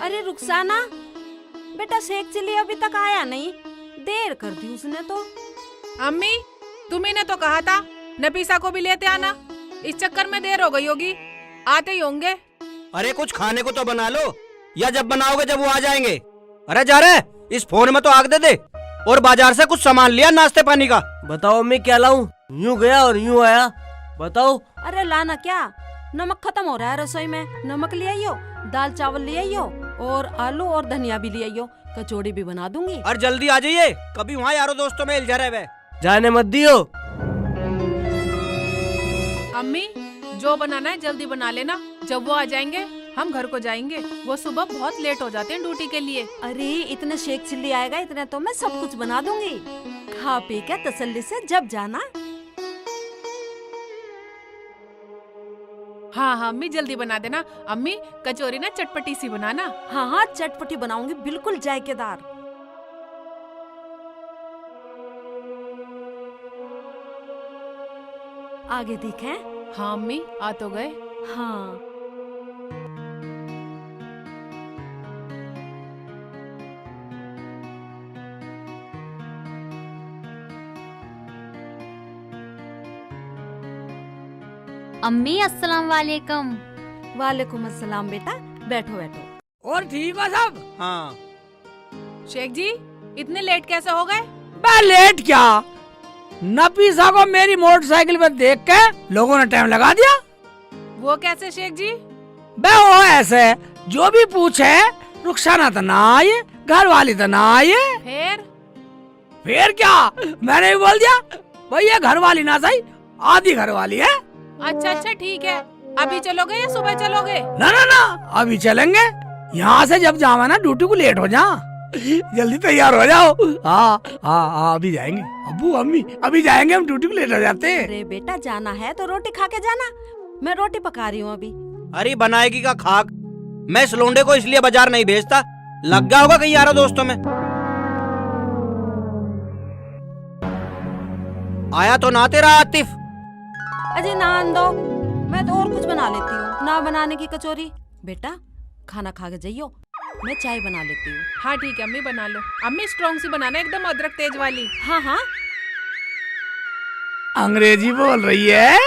अरे रुखसाना बेटा, शेख चिल्ली अभी तक आया नहीं, देर कर दी उसने तो। अम्मी, तुम्ही ने तो कहा था नफीसा को भी लेते आना, इस चक्कर में देर हो गई होगी, आते ही होंगे। अरे कुछ खाने को तो बना लो, या जब बनाओगे जब वो आ जाएंगे। अरे जा रहे, इस फोन में तो आग दे दे। और बाजार से कुछ सामान लिया नाश्ते पानी का। बताओ अम्मी क्या लाऊं? यूं गया और यूं आया, बताओ। अरे लाना क्या, नमक खत्म हो रहा है रसोई में, नमक ले आइयो, दाल चावल ले आइयो, और आलू और धनिया भी ले आइयो, कचौड़ी भी बना दूंगी। और जल्दी आ जाइए, कभी वहाँ यारों दोस्तों में उलझा रहे। जाने मत दियो। अम्मी, जो बनाना है जल्दी बना लेना, जब वो आ जाएंगे हम घर को जाएंगे। वो सुबह बहुत लेट हो जाते हैं ड्यूटी के लिए। अरे इतने शेख चिल्ली आएगा, इतने तो मैं सब कुछ बना दूंगी, खा पी के तसल्ली से जब जाना। हाँ हाँ अम्मी, जल्दी बना देना। अम्मी, कचौरी ना चटपटी सी बनाना। हाँ हाँ चटपटी बनाऊंगी, बिल्कुल जायकेदार। आगे दिखें? हाँ अम्मी, आ तो गए। हाँ अम्मी अस्सलाम वालेकुम। वालेकुम अस्सलाम बेटा, बैठो बैठो। और ठीक हो सब? हाँ। शेख जी, इतने लेट कैसे हो गए? बे लेट क्या, नफीसा को मेरी मोटरसाइकिल पे देख के लोगों ने टाइम लगा दिया। वो कैसे शेख जी? बे वो ऐसे, जो भी पूछे रुखसाना तो ना आए, घर वाली तो ना आए। फिर क्या, मैंने भी बोल दिया भैया घर वाली ना सही, आधी घर वाली है। अच्छा अच्छा ठीक है, अभी चलोगे या सुबह चलोगे? ना ना ना, अभी चलेंगे। यहाँ से जब जावा ना ड्यूटी को लेट हो जा, जल्दी तैयार हो जाओ। हाँ हाँ हाँ, अभी जाएंगे अब्बू अम्मी, अभी जाएंगे, हम ड्यूटी को लेट हो जाते हैं। अरे बेटा जाना है तो रोटी खा के जाना, मैं रोटी पका रही हूँ अभी। अरे बनाएगी का खाक, मैं इस लोंडे को इसलिए बाजार नहीं भेजता, लग गया होगा कहीं यारों दोस्तों में। आया तो ना तेरा आतिफ। अजय नान दो, मैं तो और कुछ बना लेती हूँ। ना बनाने की कचौरी, बेटा खाना खा के जाइयो, मैं चाय बना लेती हूँ। हाँ ठीक है अम्मी, बना लो। अम्मी स्ट्रॉन्ग सी बनाना, एकदम अदरक तेज वाली। हाँ हाँ अंग्रेजी बोल रही है,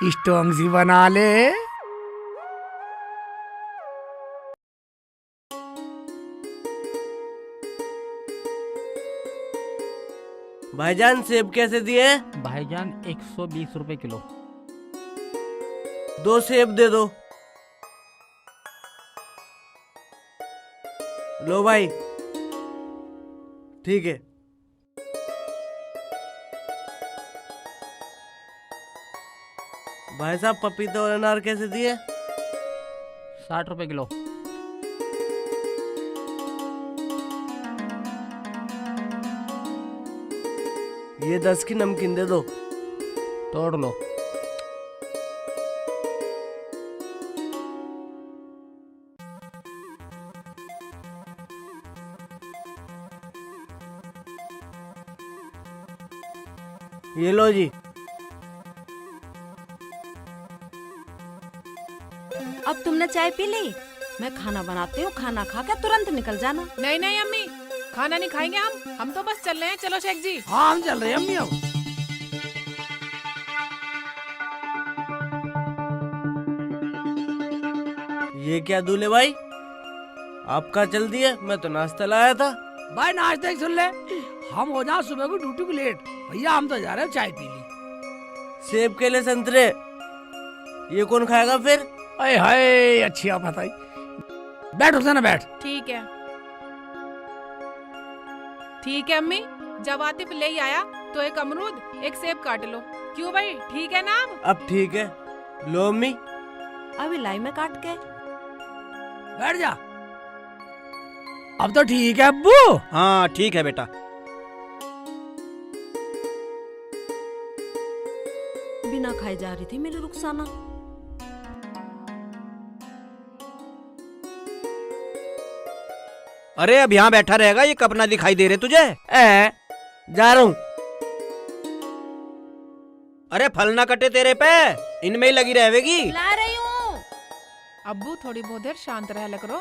स्ट्रॉन्ग सी बना ले। भाईजान सेब कैसे दिए? भाईजान 120 रुपए किलो। 2 सेब दे दो। लो भाई, ठीक है। भाई साहब पपीता और अनार कैसे दिए? 60 रुपए किलो। ये 10 की नमकीन दे दो। तोड़ लो। ये लो जी। अब तुमने चाय पी ली, मैं खाना बनाती हूँ, खाना खा के तुरंत निकल जाना। नहीं नहीं अम्मी, खाना नहीं खाएंगे हम तो बस चल रहे हैं। चलो शेख जी। हाँ हम चल रहे हैं अम्मी। अब ये क्या दूल्हे भाई, आपका चल दिए, मैं तो नाश्ता लाया था। भाई नाश्ते की सुन ले, हम हो जाओ सुबह को ड्यूटी को लेट, भैया हम तो जा रहे हैं, चाय पी ली। सेब केले संतरे ये कौन खाएगा फिर? अरे हाय, अच्छी आप बताई। बैठ हुसैन बैठ। ठीक है ठीक है अम्मी, जब आतिफ ले ही आया तो एक अमरूद एक सेब काट लो। क्यों भाई, ठीक है ना? अब ठीक है। लो अम्मी। अभी लाई में काट के। बैठ जा। अब तो ठीक है अब्बू। हाँ ठीक है बेटा। बिना खाई जा रही थी मेरी रुखसाना। अरे अब यहाँ बैठा रहेगा, ये कब ना दिखाई दे रहे तुझे? जा रहा हूँ। अरे फल ना कटे तेरे पे, इनमें ही लगी रहेगी। ला रही हूँ। अब्बू थोड़ी बहुत देर शांत रह करो।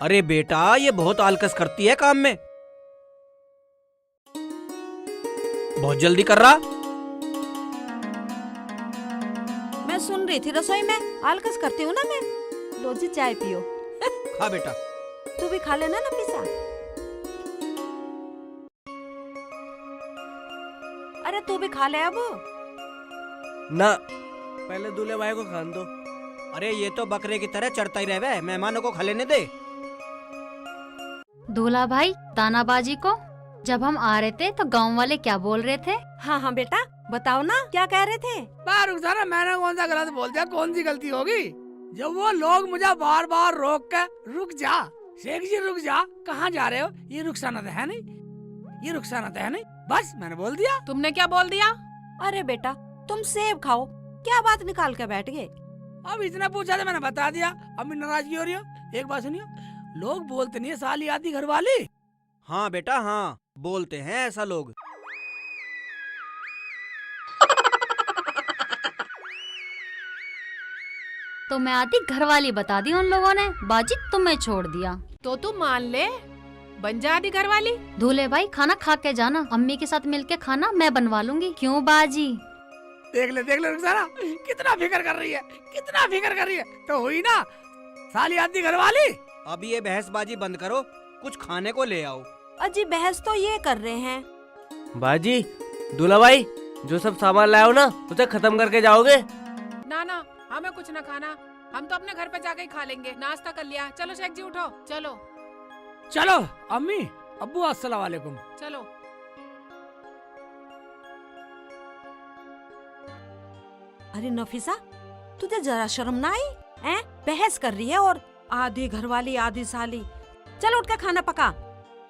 अरे बेटा ये बहुत आलकस करती है काम में, बहुत जल्दी कर रहा। मैं सुन रही थी रसोई में, आलकस करती हूँ ना मैं। लो जी चाय पियो। खा बेटा। तू भी खा लेना ना पिसा। अरे तू भी खा ले अब। ना, पहले दूल्हे भाई को खान दो। अरे ये तो बकरे की तरह चढ़ता ही रहे, मेहमानों को खा लेने दे। दूल्हा भाई, तानाबाजी को जब हम आ रहे थे तो गांव वाले क्या बोल रहे थे? हाँ हाँ बेटा बताओ ना क्या कह रहे थे। रुखसाना, मैंने कौन सा गलत बोल दिया? कौन सी गलती होगी? जब वो लोग मुझे बार बार रोक कर रुक जा शेख जी रुक जा, कहाँ जा रहे हो? ये रुखसाना तो है नहीं, ये रुखसाना तो है नहीं, बस मैंने बोल दिया। तुमने क्या बोल दिया? अरे बेटा तुम सेब खाओ, क्या बात निकाल के बैठ गए। अब इतना पूछा तो मैंने बता दिया। अम्मी नाराजगी हो रही हो? एक बात सुनियो, लोग बोलते नहीं है साली आती घर वाली। हाँ बेटा हाँ, बोलते हैं ऐसा लोग। तो मैं आती घर वाली बता दी उन लोगों ने, बाजी तुम्हें छोड़ दिया। तो तू मान ले, बन जा आदि घर वाली। दूल्हे भाई खाना खा के जाना, अम्मी के साथ मिलके खाना मैं बनवा लूंगी। क्यों बाजी? देख ले रुखसाना, कितना फिक्र कर रही है, कितना फिक्र कर रही है। तो हुई ना साली आती घर वाली। अब ये बहसबाजी बंद करो, कुछ खाने को ले आओ। अजी बहस तो ये कर रहे हैं। बाजी, दूल्हा भाई जो सब सामान लाए हो ना उसे खत्म करके जाओगे? ना ना, हमें कुछ ना खाना, हम तो अपने घर पे जाके ही खा लेंगे। नाश्ता कर लिया। चलो शेख जी उठो, चलो चलो अम्मी अब्बू अस्सलाम वालेकुम। चलो। अरे नफीसा तुझे जरा शर्म ना आई? हैं बहस कर रही है और आधी घरवाली आधी साली। चल उठ के खाना पका।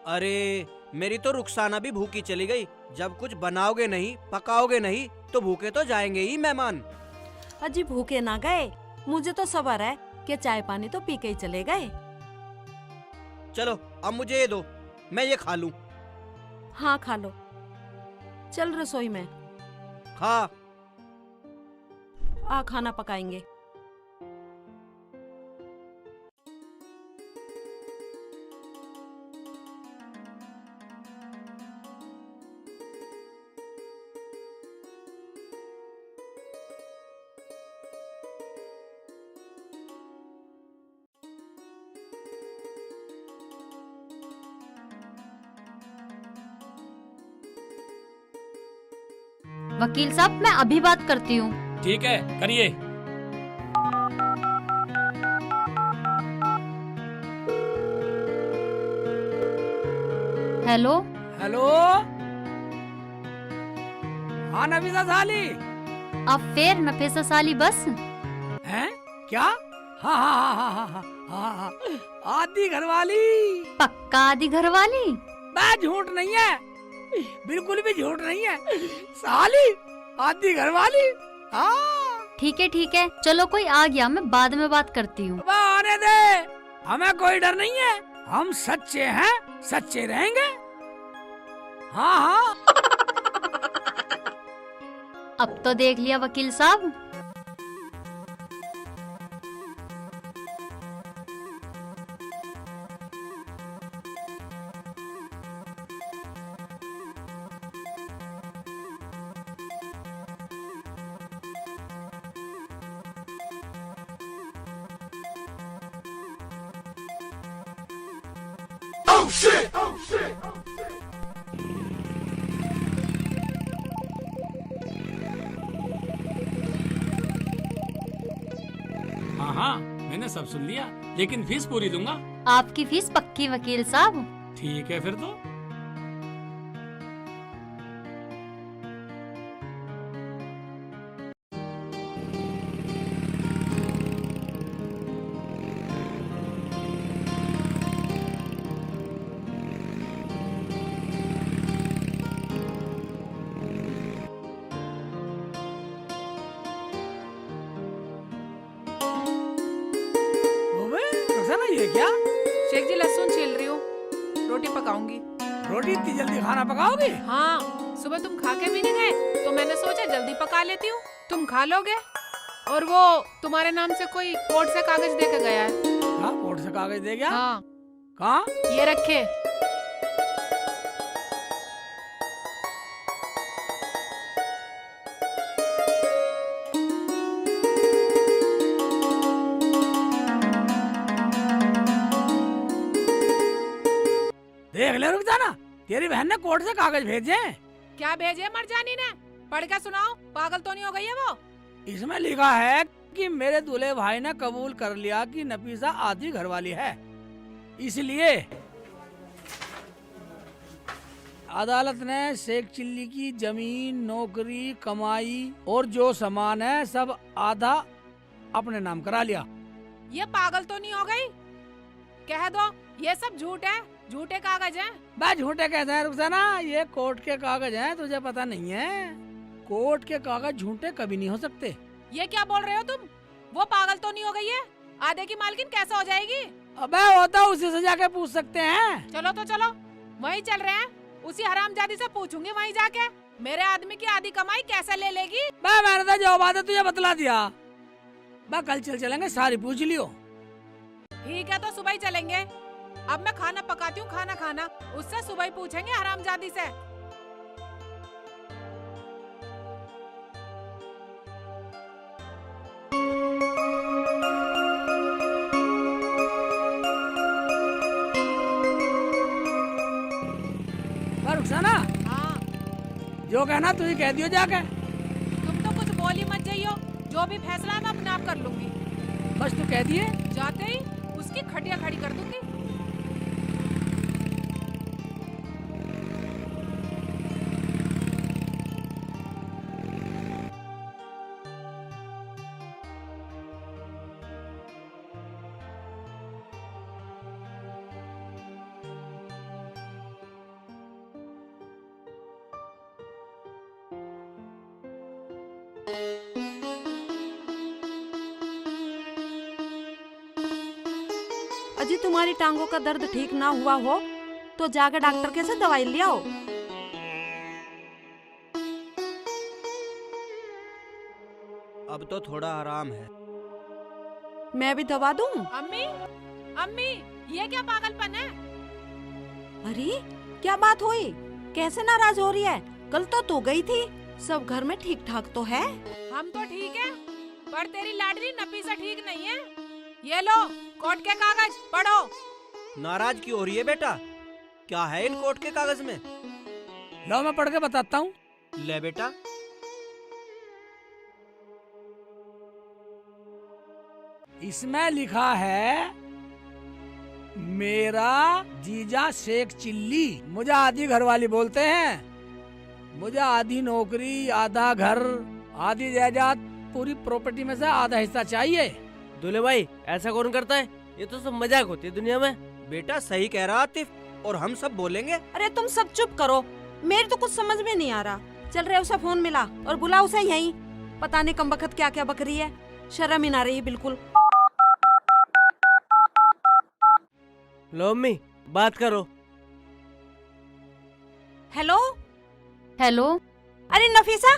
अरे मेरी तो रुखसाना भी भूखी चली गई। जब कुछ बनाओगे नहीं पकाओगे नहीं तो भूखे तो जाएंगे ही मेहमान। अजी भूखे ना गए, मुझे तो सबर है कि चाय पानी तो पी के ही चले गए। चलो अब मुझे ये दो, मैं ये खा लूं। हाँ खा लो, चल रसोई में खा। आ खाना पकाएंगे। वकील साहब मैं अभी बात करती हूँ। ठीक है करिए। हेलो हेलो, हाँ नफीसा साली। अब फिर नफीसा साली बस? हैं क्या? हाँ हाँ हाँ हाँ हाँ हाँ हाँ, आधी घरवाली। पक्का आधी घर वाली? मैं झूठ नहीं है, बिल्कुल भी झूठ नहीं है। साली आधी घरवाली। हाँ ठीक है, चलो कोई आ गया, मैं बाद में बात करती हूँ। अब आने दे, हमें कोई डर नहीं है, हम सच्चे हैं, सच्चे रहेंगे। हाँ हाँ। अब तो देख लिया वकील साहब। हाँ हाँ मैंने सब सुन लिया, लेकिन फीस पूरी दूंगा। आपकी फीस पक्की वकील साहब। ठीक है फिर तो। ये क्या? शेख जी लहसुन छील रही हूँ, रोटी पकाऊंगी। रोटी इतनी जल्दी खाना पकाओगी? हाँ, सुबह तुम खा के भी नहीं गए तो मैंने सोचा जल्दी पका लेती हूँ, तुम खा लोगे। और वो तुम्हारे नाम से कोई कोर्ट से कागज दे के गया है। हाँ कोर्ट से कागज दे गया? हाँ, कहाँ? ये रखे। देख ले रुखसाना, तेरी बहन ने कोर्ट से कागज भेजे हैं। क्या भेजे मरजानी ने? पढ़ के सुनाओ, पागल तो नहीं हो गई है वो? इसमें लिखा है कि मेरे दूल्हे भाई ने कबूल कर लिया कि नफीसा आधी घरवाली है, इसलिए अदालत ने शेख चिल्ली की जमीन, नौकरी, कमाई और जो सामान है सब आधा अपने नाम करा लिया। ये पागल तो नहीं हो गई? कह दो ये सब झूठ है, झूठे कागज हैं। बस झूठे कहते हैं रुखसाना, ये कोर्ट के कागज हैं, तुझे पता नहीं है? कोर्ट के कागज झूठे कभी नहीं हो सकते। ये क्या बोल रहे हो तुम? वो पागल तो नहीं हो गई है? आधे की मालकिन कैसे हो जाएगी? अबे होता उसी से जाके पूछ सकते हैं। चलो तो चलो, वहीं चल रहे हैं। उसी हरामजादी से पूछूंगी वहीं जाके, मेरे आदमी की आधी कमाई कैसे ले लेगी। बे मैंने तो जो बात है तुझे बतला दिया। बे कल चलेंगे, सारी पूछ लियो। ठीक है तो सुबह ही चलेंगे। अब मैं खाना पकाती हूँ, खाना खाना, उससे सुबह ही पूछेंगे हरामजादी से। रुखसाना, हाँ, जो कहना तुझे कह दियो जाके। तुम तो कुछ बोली मत जाइयो, जो भी फैसला है मैं अपने आप कर लूंगी। बस तू कह दिए। जाते ही उसकी खटिया खड़ी कर दूंगी। अजी तुम्हारी टांगों का दर्द ठीक ना हुआ हो तो जाकर डॉक्टर के से दवाई ले आओ। अब तो थोड़ा आराम है। मैं भी दवा दूं? अम्मी, अम्मी, ये क्या पागलपन है? अरे क्या बात हुई? कैसे नाराज हो रही है? कल तो तू गई थी, सब घर में ठीक ठाक तो है? हम तो ठीक है, पर तेरी लाडली नफीसा ठीक नहीं है। ये लो कोर्ट के कागज, पढ़ो। नाराज क्यों हो रही है बेटा? क्या है इन कोर्ट के कागज में? लो मैं पढ़ के बताता हूँ। ले बेटा। इसमें लिखा है, मेरा जीजा शेख चिल्ली मुझे आधी घरवाली बोलते हैं। मुझे आधी नौकरी, आधा घर, आधी जायदाद, पूरी प्रॉपर्टी में से आधा हिस्सा चाहिए। दूल्हे भाई ऐसा कौन करता है? ये तो सब मजाक होती है दुनिया में। बेटा सही कह रहा आतिफ, और हम सब बोलेंगे। अरे तुम सब चुप करो, मेरी तो कुछ समझ में नहीं आ रहा। चल रहे उसे फोन मिला और बुला उसे यहीं। पता नहीं कम बखत क्या क्या बक रही है, शर्म ही ना रही बिल्कुल। लो अम्मी बात करो। हेलो हेलो, अरे नफीसा,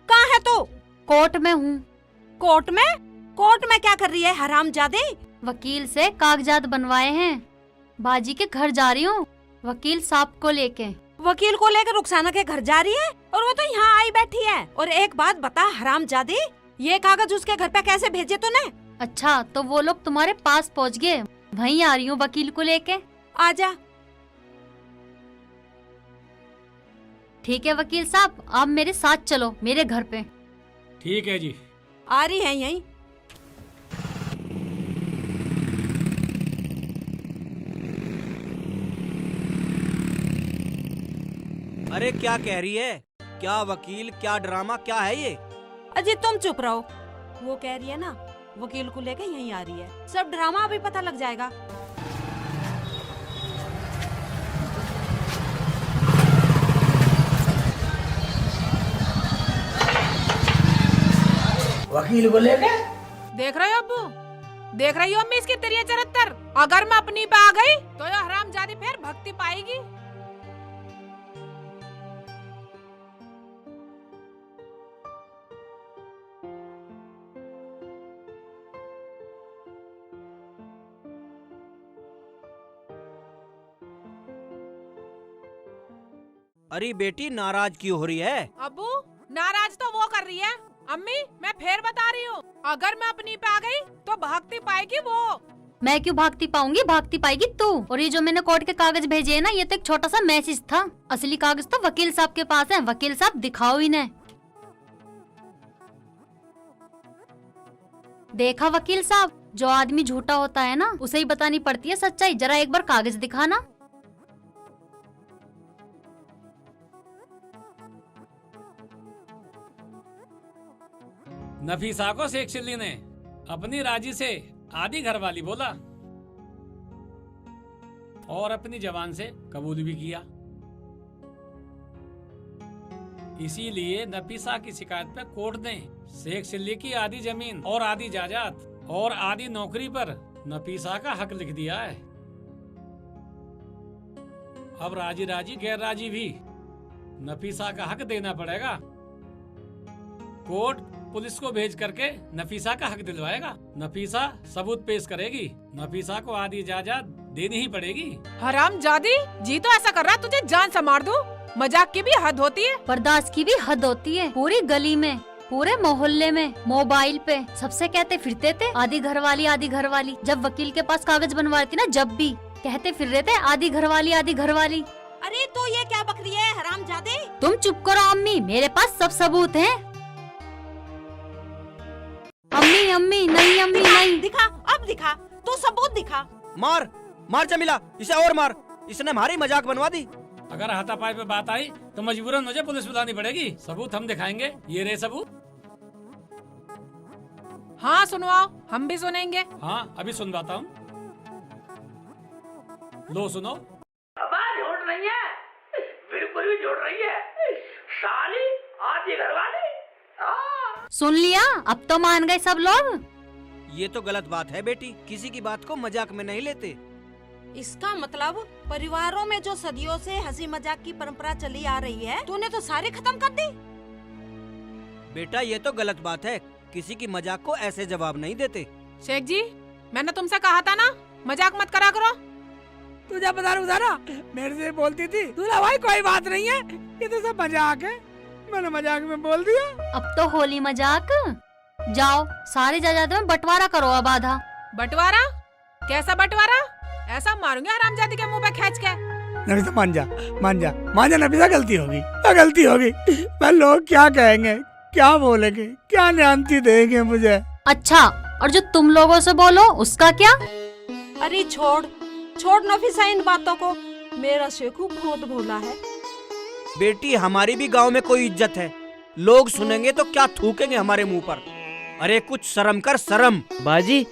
कहाँ है तू? कोर्ट में हूँ। कोर्ट में? कोर्ट में क्या कर रही है हरामजादी? वकील से कागजात बनवाए हैं, बाजी के घर जा रही हूँ वकील साहब को लेके। वकील को लेकर रुखसाना के घर जा रही है और वो तो यहाँ आई बैठी है। और एक बात बता हरामजादी, ये कागज उसके घर पे कैसे भेजे तूने? अच्छा तो वो लोग तुम्हारे पास पहुँच गए, वहीं आ रही हूँ वकील को लेके। आजा। ठीक है वकील साहब, आप मेरे साथ चलो मेरे घर पे। ठीक है जी। आ रही है यहीं। अरे क्या कह रही है? क्या वकील, क्या ड्रामा, क्या है ये? अजी तुम चुप रहो। वो कह रही है ना वकील को लेके यहीं आ रही है, सब ड्रामा अभी पता लग जाएगा। वकील को लेके? देख रहे हो अब्बू, देख रही हो अम्मी इसकी तिरिया चरत्तर। अगर मैं अपनी पे आ गई तो ये हरामजादी फिर भक्ति पाएगी। अरे बेटी नाराज क्यों हो रही है? अबू नाराज तो वो कर रही है। अम्मी मैं फिर बता रही हूँ, अगर मैं अपनी पे आ गई तो भागती पाएगी वो। मैं क्यों भागती पाऊंगी, भागती पाएगी तू। और ये जो मैंने कोर्ट के कागज भेजे है ना, ये तो एक छोटा सा मैसेज था। असली कागज तो वकील साहब के पास है। वकील साहब दिखाओ इन्हें। देखा वकील साहब, जो आदमी झूठा होता है ना, उसे ही बतानी पड़ती है सच्चाई। जरा एक बार कागज दिखाना। नफीसा को शेख चिल्ली ने अपनी राजी से आधी घरवाली बोला और अपनी जबान से कबूल भी किया। इसीलिए नफीसा की शिकायत पे कोर्ट ने शेख चिल्ली की आधी जमीन और आधी जायदाद और आधी नौकरी पर नफीसा का हक लिख दिया है। अब राजी राजी गैर राजी भी नफीसा का हक देना पड़ेगा। कोर्ट पुलिस को भेज करके नफीसा का हक दिलवाएगा। नफीसा सबूत पेश करेगी। नफीसा को आधी जायदाद देनी ही पड़ेगी। हराम जादी जी तो ऐसा कर रहा है तुझे जान से मार दूं। मजाक की भी हद होती है, बर्दाश्त की भी हद होती है। पूरी गली में, पूरे मोहल्ले में, मोबाइल पे सबसे कहते फिरते थे आधी घरवाली आधी घरवाली। जब वकील के पास कागज बनवा रही थी ना, जब भी कहते फिर रहे थे आधी घरवाली आधी घरवाली। अरे तो ये क्या बकरी है हरामजादे? तुम चुप करो अम्मी, मेरे पास सब सबूत हैं। अम्मी अम्मी नहीं, अम्मी नहीं। दिखा, अब दिखा, तू सबूत दिखा। मार मार जमीला, इसे और मार। इसने हमारी मजाक बनवा दी। अगर हाथापाई पे बात आई तो मजबूरन मुझे पुलिस बुलानी पड़ेगी। सबूत हम दिखाएंगे। ये रहे सबूत। हाँ सुनवाओ, हम भी सुनेंगे। हाँ अभी सुनवाता हूँ। लो सुनो। झूठ नहीं है, बिल्कुल भी झूठ नहीं है। साली आधी घरवाली। सुन लिया, अब तो मान गए सब लोग। ये तो गलत बात है बेटी, किसी की बात को मजाक में नहीं लेते। इसका मतलब परिवारों में जो सदियों से हंसी मजाक की परंपरा चली आ रही है, तूने तो सारी खत्म कर दी। बेटा ये तो गलत बात है, किसी की मजाक को ऐसे जवाब नहीं देते। शेख जी मैंने तुमसे कहा था ना, मजाक मत करा करो। तुझे बता रहा मेरे से बोलती थी दूल्हा भाई कोई बात नहीं है, ये तो सब मजाक है। मैंने मजाक में बोल दिया। अब तो होली मजाक। जाओ सारी जायदाद में बंटवारा करो अब आधा। बंटवारा? कैसा बंटवारा? ऐसा मारूंगी हरामजादी के मुंह पे खींच के। नफीसा मान जा, मान जा, मान जा नफीसा, गलती होगी, गलती होगी। मैं लोग क्या कहेंगे, क्या बोलेंगे, क्या न्यान्ती देंगे मुझे। अच्छा, और जो तुम लोगों से बोलो उसका क्या? अरे छोड़ छोड़ नफीसा इन बातों को। मेरा शेखू बहुत भोला है। बेटी हमारी भी गांव में कोई इज्जत है। लोग सुनेंगे तो क्या थूकेंगे हमारे मुंह पर। अरे कुछ शर्म कर, शर्म। बाजी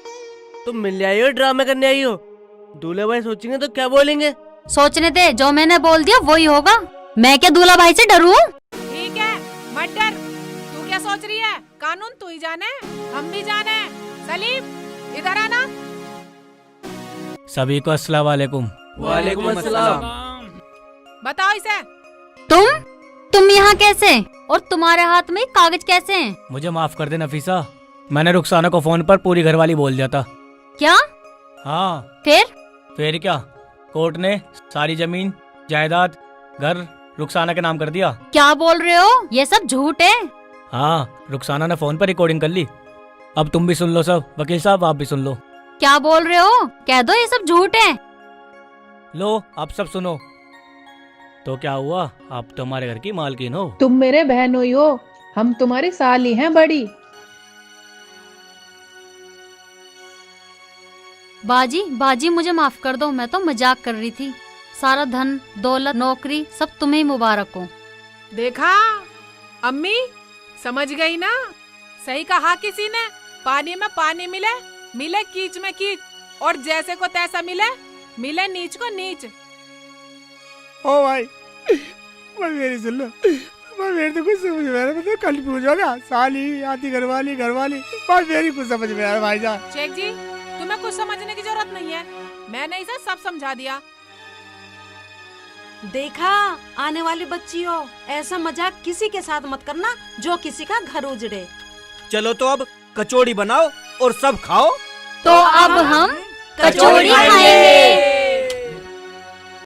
तुम मिल आई हो, ड्रामे करने आई हो। दूल्हे भाई सोचेंगे तो क्या बोलेंगे? सोचने दे, जो मैंने बोल दिया वही होगा। मैं क्या दूल्हा भाई से डरूं? ठीक है मत डर। तू क्या सोच रही है? कानून तू ही जाने, हम भी जाने। सलीम इधर आना। सभी को अस्सलाम वालेकुम। वालेकुम अस्सलाम। बताओ इसे। तुम यहाँ कैसे? और तुम्हारे हाथ में कागज कैसे हैं? मुझे माफ कर दे नफीसा, मैंने रुखसाना को फोन पर पूरी घरवाली बोल दिया था। क्या? हाँ फिर क्या, कोर्ट ने सारी जमीन जायदाद घर रुखसाना के नाम कर दिया। क्या बोल रहे हो? ये सब झूठ है। हाँ रुखसाना ने फोन पर रिकॉर्डिंग कर ली। अब तुम भी सुन लो सब। वकील साहब आप भी सुन लो। क्या बोल रहे हो? कह दो ये सब झूठ है। लो आप सब सुनो। तो क्या हुआ, आप तो हमारे घर की मालकिन हो। तुम मेरे बहनोई हो, हम तुम्हारी साली हैं बड़ी। बाजी मुझे माफ कर दो, मैं तो मजाक कर रही थी। सारा धन दौलत नौकरी सब तुम्हें ही मुबारक हो। देखा अम्मी, समझ गई ना? सही कहा किसी ने, पानी में पानी मिले, मिले कीच में कीच, और जैसे को तैसा मिले, मिले नीच को नीच। ओ भाई मेरी सुन लो, मेरी तो कुछ समझ में आ रहा है। कल पूछोगा साली आधी घरवाली घरवाली, मेरी कुछ समझ में आ रहा भाईजान। शेख जी तुम्हें कुछ समझने की जरूरत नहीं है, मैंने इसे सब समझा दिया। देखा आने वाली बच्चियों, ऐसा मजाक किसी के साथ मत करना जो किसी का घर उजड़े। चलो तो अब कचौड़ी बनाओ और सब खाओ। तो अब हम कचौड़ी खाएंगे।